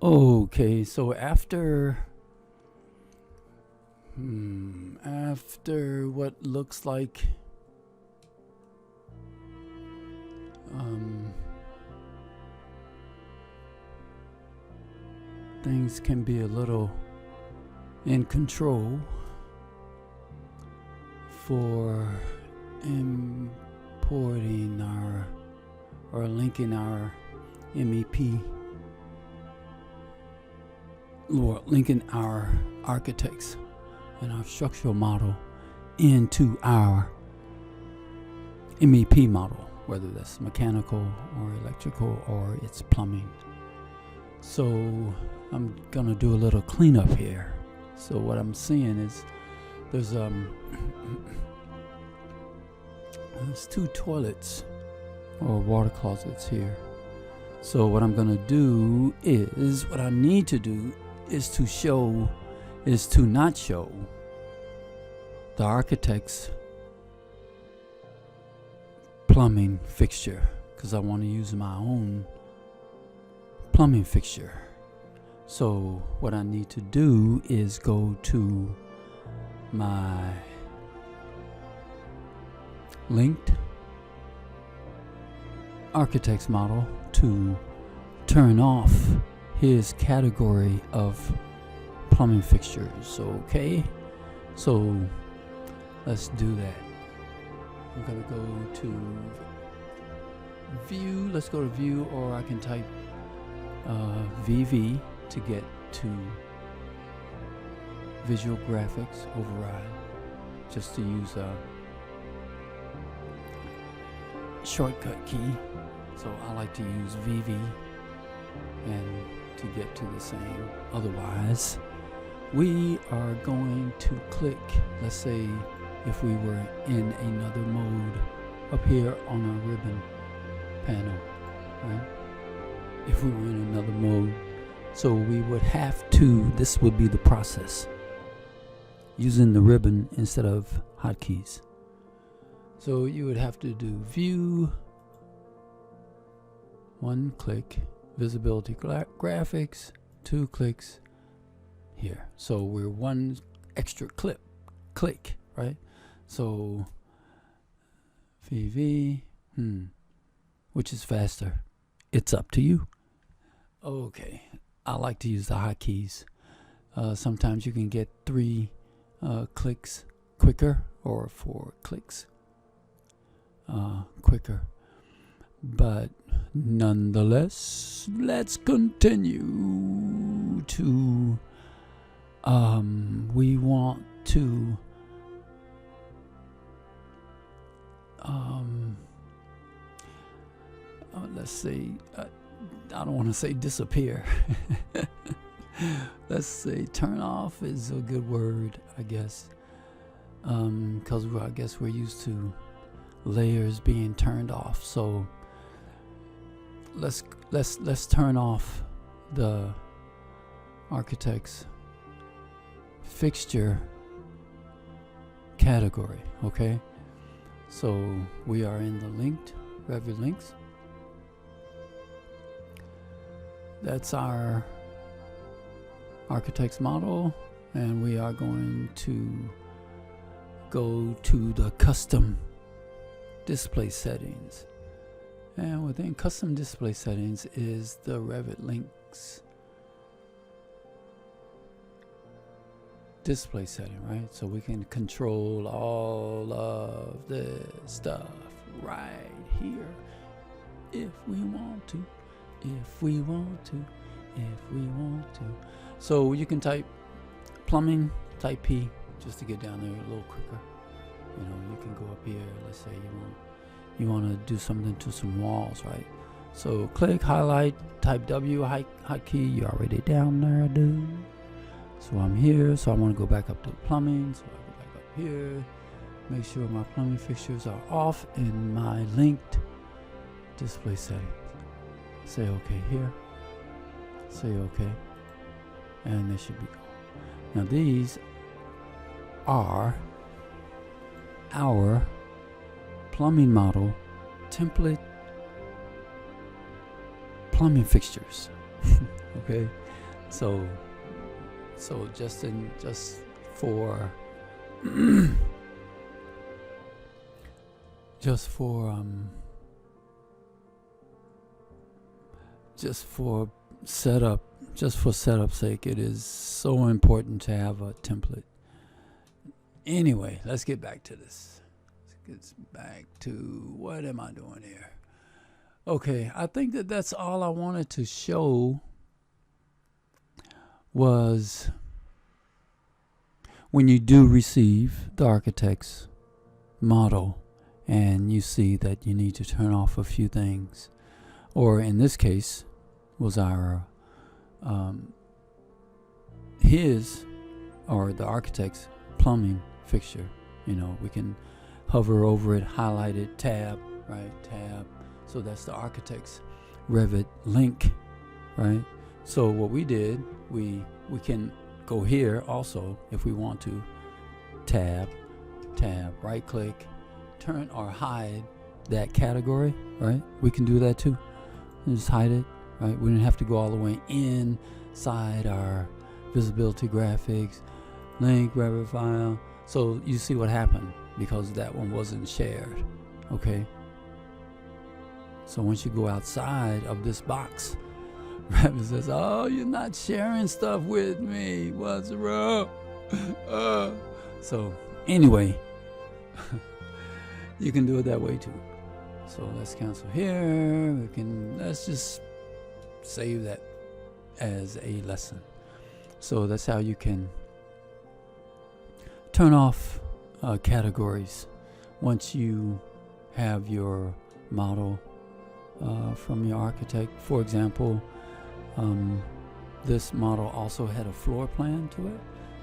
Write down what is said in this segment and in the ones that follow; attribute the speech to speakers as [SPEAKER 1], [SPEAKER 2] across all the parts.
[SPEAKER 1] Okay, so after what looks like things can be a little in control for importing or linking our MEP or linking our architects and our structural model into our MEP model, whether that's mechanical or electrical or it's plumbing. So I'm gonna do a little cleanup here. So what I'm seeing is there's two toilets or water closets here. So what I'm gonna do is, what I need to do is to not show the architect's plumbing fixture, because I want to use my own plumbing fixture. So what I need to do is go to my linked architect's model to turn off his category of plumbing fixtures. Okay, so let's do that. I'm gonna go to view. Let's go to view, or I can type VV to get to visual graphics override, just to use a shortcut key. So I like to use VV and to get to the same. Otherwise, we are going to click, let's say if we were in another mode up here on our ribbon panel, right? If we were in another mode, so we would have to, this would be the process, using the ribbon instead of hotkeys. So you would have to do view, one click, visibility graphics, 2 clicks here. So we're one extra click, right? So VV, which is faster? It's up to you. Okay, I like to use the hotkeys. Sometimes you can get 3 clicks quicker, or 4 clicks quicker. But nonetheless, let's continue to we want to let's say I don't want to say disappear. Let's say turn off is a good word, I guess, because I guess we're used to layers being turned off. So let's turn off the architect's fixture category. Okay, so we are in the linked Revit links. That's our architect's model, and we are going to go to the custom display settings, and within custom display settings is the Revit links display setting, right? So we can control all of this stuff right here if we want to. So you can type plumbing, type P, just to get down there a little quicker. You know, you can go up here. Let's say you want to do something to some walls, right? So click, highlight, type W, hotkey. You're already down there, dude. So I'm here. So I want to go back up to plumbing. So I go back up here. Make sure my plumbing fixtures are off in my linked display settings. Say OK here. Say OK. And they should be on. Now these are our plumbing model template plumbing fixtures. Okay, So just for just for setup's sake, it is so important to have a template. Anyway, let's get back to this. Let's get back to what am I doing here? Okay, I think that's all I wanted to show. Was when you do receive the architect's model and you see that you need to turn off a few things, or in this case was our his or the architect's plumbing fixture. You know, we can hover over it, highlight it, tab, right? Tab. So that's the architect's Revit link, right? So what we did, we can go here also if we want to, tab, right click, turn or hide that category, right? We can do that too. And just hide it, right? We didn't have to go all the way inside our visibility graphics, link, Revit file. So you see what happened because that one wasn't shared, okay? So once you go outside of this box, Revit says, oh, you're not sharing stuff with me. What's wrong? So anyway, you can do it that way too. So let's cancel here. Let's just save that as a lesson. So that's how you can turn off categories once you have your model from your architect. For example, this model also had a floor plan to it.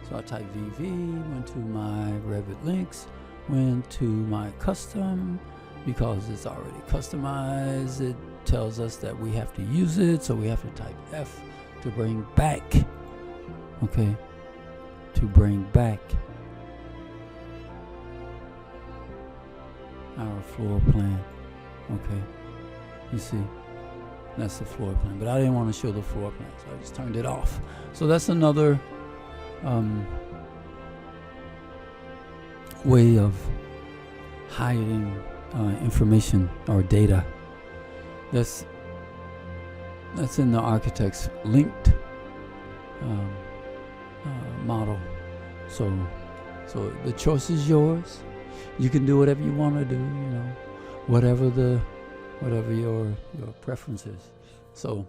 [SPEAKER 1] So I typed VV, went to my Revit links, went to my custom, because it's already customized. It tells us that we have to use it, so we have to type F to bring back, okay, to bring back our floor plan, okay, you see. That's the floor plan, but I didn't want to show the floor plan, so I just turned it off. So that's another way of hiding information or data. That's in the architect's linked model. So the choice is yours. You can do whatever you want to do. You know, whatever your preference is. So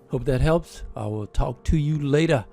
[SPEAKER 1] hope that helps. I will talk to you later.